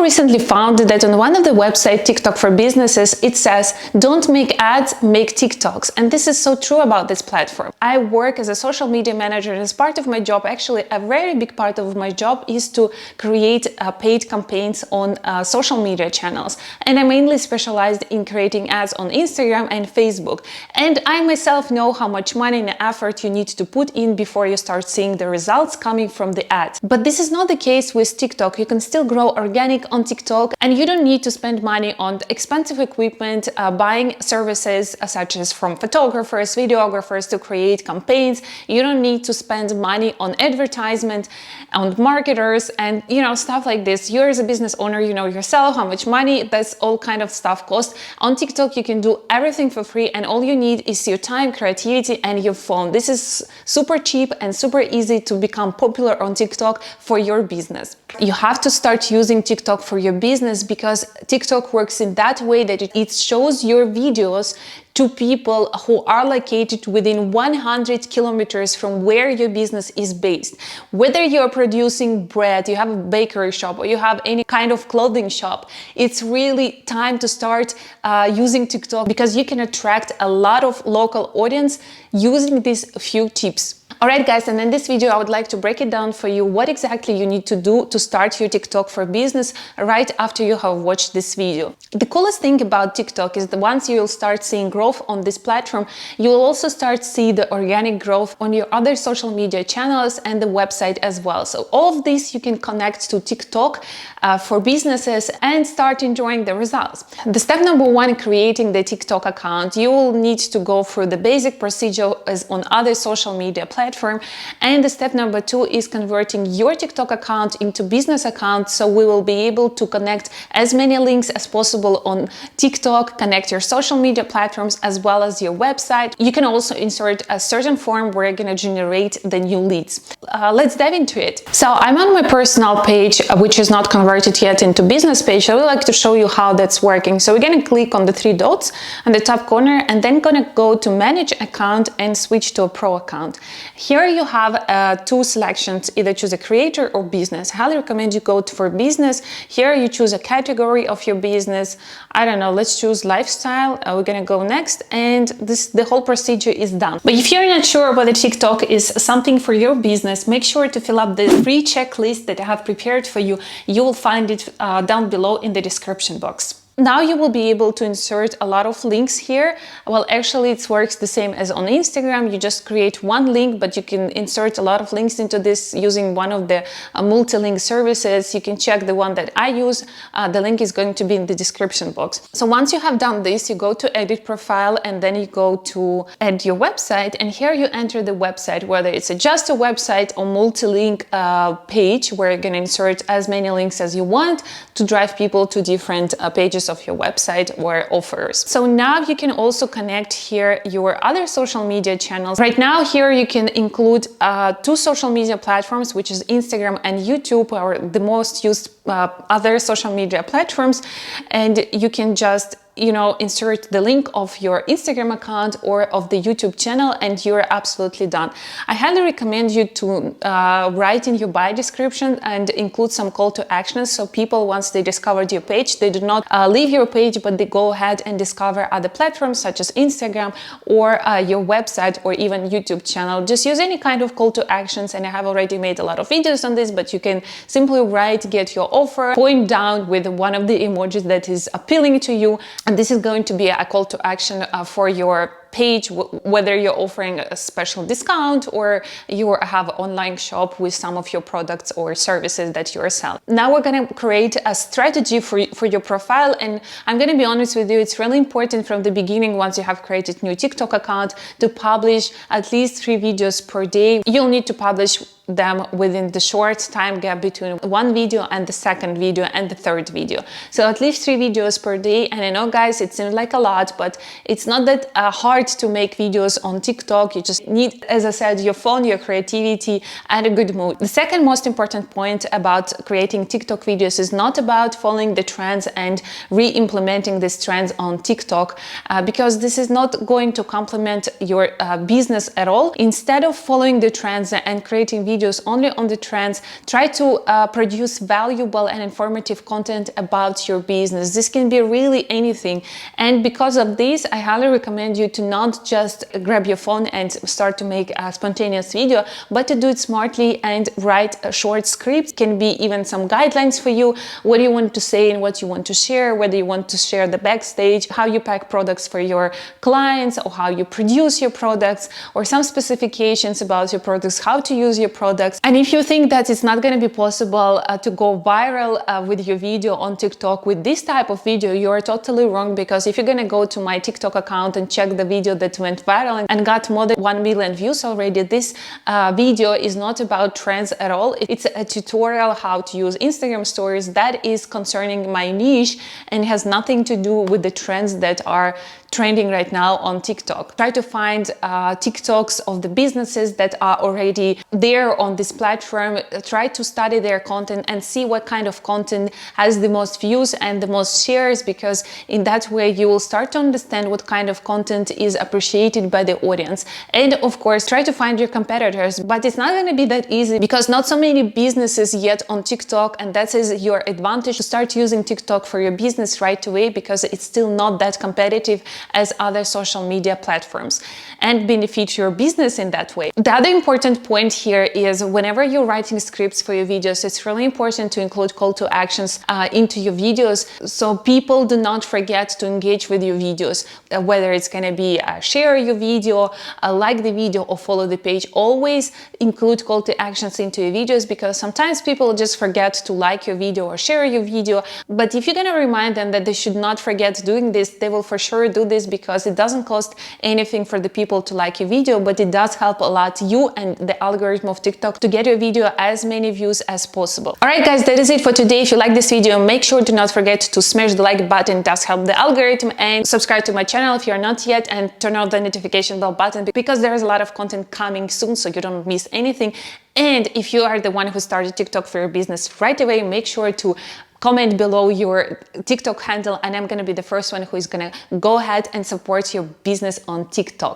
recently found that on one of the websites, TikTok for Businesses, it says, don't make ads, make TikToks. And this is so true about this platform. I work as a social media manager, and as part of my job, actually a very big part of my job is to create paid campaigns on social media channels. And I mainly specialized in creating ads on Instagram and Facebook. And I myself know how much money and effort you need to put in before you start seeing the results coming from the ads. But this is not the case with TikTok. You can still grow organic on TikTok, and you don't need to spend money on expensive equipment, buying services such as from photographers, videographers to create campaigns. You don't need to spend money on advertisement, on marketers, and stuff like this. You as a business owner, you know yourself how much money that's all kind of stuff costs. On TikTok, you can do everything for free, and all you need is your time, creativity, and your phone. This is super cheap and super easy to become popular on TikTok for your business. You have to start using TikTok for your business because TikTok works in that way that it shows your videos to people who are located within 100 kilometers from where your business is based. Whether you're producing bread, you have a bakery shop, or you have any kind of clothing shop, it's really time to start using TikTok because you can attract a lot of local audience using these few tips. Alright guys, and in this video I would like to break it down for you what exactly you need to do to start your TikTok for business right after you have watched this video. The coolest thing about TikTok is that once you will start seeing growth on this platform, you will also start see the organic growth on your other social media channels and the website as well. So all of this you can connect to TikTok for businesses and start enjoying the results. The step number one, creating the TikTok account. You will need to go through the basic procedure as on other social media platforms. And the step number two is converting your TikTok account into business account, so we will be able to connect as many links as possible on TikTok, connect your social media platforms as well as your website. You can also insert a certain form where you're going to generate the new leads. Let's dive into it. So I'm on my personal page, which is not converted yet into business page. I would like to show you how that's working. So we're going to click on the three dots on the top corner and then going to go to manage account and switch to a pro account. Here you have two selections, either choose a creator or business. I highly recommend you go for business. Here you choose a category of your business. I don't know, let's choose lifestyle. We're gonna go next, and the whole procedure is done. But if you're not sure whether TikTok is something for your business, make sure to fill up the free checklist that I have prepared for you. You will find it down below in the description box. Now you will be able to insert a lot of links here. Well, actually it works the same as on Instagram. You just create one link, but you can insert a lot of links into this using one of the multi-link services. You can check the one that I use. The link is going to be in the description box. So once you have done this, you go to edit profile and then you go to add your website, and here you enter the website, whether it's just a website or multi-link page where you're going to insert as many links as you want to drive people to different pages of your website or offers. So now you can also connect here your other social media channels. Right now here you can include two social media platforms, which is Instagram and YouTube, are the most used other social media platforms, and you can just insert the link of your Instagram account or of the YouTube channel, and you're absolutely done. I highly recommend you to write in your bio description and include some call to actions, so people, once they discovered your page, they do not leave your page, but they go ahead and discover other platforms such as Instagram or your website or even YouTube channel. Just use any kind of call to actions, and I have already made a lot of videos on this, but you can simply write get your offer, point down with one of the emojis that is appealing to you, and this is going to be a call to action for your page, whether you're offering a special discount or you have an online shop with some of your products or services that you're selling. Now we're going to create a strategy for your profile, and I'm going to be honest with you, it's really important from the beginning, once you have created new TikTok account, to publish at least 3 videos per day. You'll need to publish them within the short time gap between one video and the second video and the third video. So at least 3 videos per day. And I know, guys, it seems like a lot, but it's not that hard to make videos on TikTok. You just need, as I said, your phone, your creativity, and a good mood. The second most important point about creating TikTok videos is not about following the trends and re-implementing these trends on TikTok, because this is not going to complement your business at all. Instead of following the trends and creating videos videos only on the trends. Try to produce valuable and informative content about your business. This can be really anything. And because of this, I highly recommend you to not just grab your phone and start to make a spontaneous video, but to do it smartly and write a short script. It can be even some guidelines for you, what you want to say and what you want to share, whether you want to share the backstage, how you pack products for your clients, or how you produce your products, or some specifications about your products, how to use your products. And if you think that it's not going to be possible to go viral with your video on TikTok with this type of video, you are totally wrong, because if you're going to go to my TikTok account and check the video that went viral and got more than 1 million views already, this video is not about trends at all. It's a tutorial how to use Instagram stories that is concerning my niche and has nothing to do with the trends that are trending right now on TikTok. Try to find TikToks of the businesses that are already there on this platform. Try to study their content and see what kind of content has the most views and the most shares, because in that way you will start to understand what kind of content is appreciated by the audience. And of course, try to find your competitors, but it's not going to be that easy, because not so many businesses yet on TikTok, and that is your advantage to start using TikTok for your business right away, because it's still not that competitive as other social media platforms, and benefit your business in that way. The other important point here is whenever you're writing scripts for your videos, it's really important to include call to actions into your videos, so people do not forget to engage with your videos, whether it's going to be share your video, like the video, or follow the page. Always include call to actions into your videos, because sometimes people just forget to like your video or share your video. But if you're going to remind them that they should not forget doing this, they will for sure do this, because it doesn't cost anything for the people to like your video, but it does help a lot you and the algorithm of TikTok to get your video as many views as possible. All right, guys, that is it for today. If you like this video, make sure to not forget to smash the like button. It does help the algorithm, and subscribe to my channel if you're not yet, and turn on the notification bell button, because there is a lot of content coming soon, so you don't miss anything. And if you are the one who started TikTok for your business right away, make sure to comment below your TikTok handle, and I'm going to be the first one who is going to go ahead and support your business on TikTok.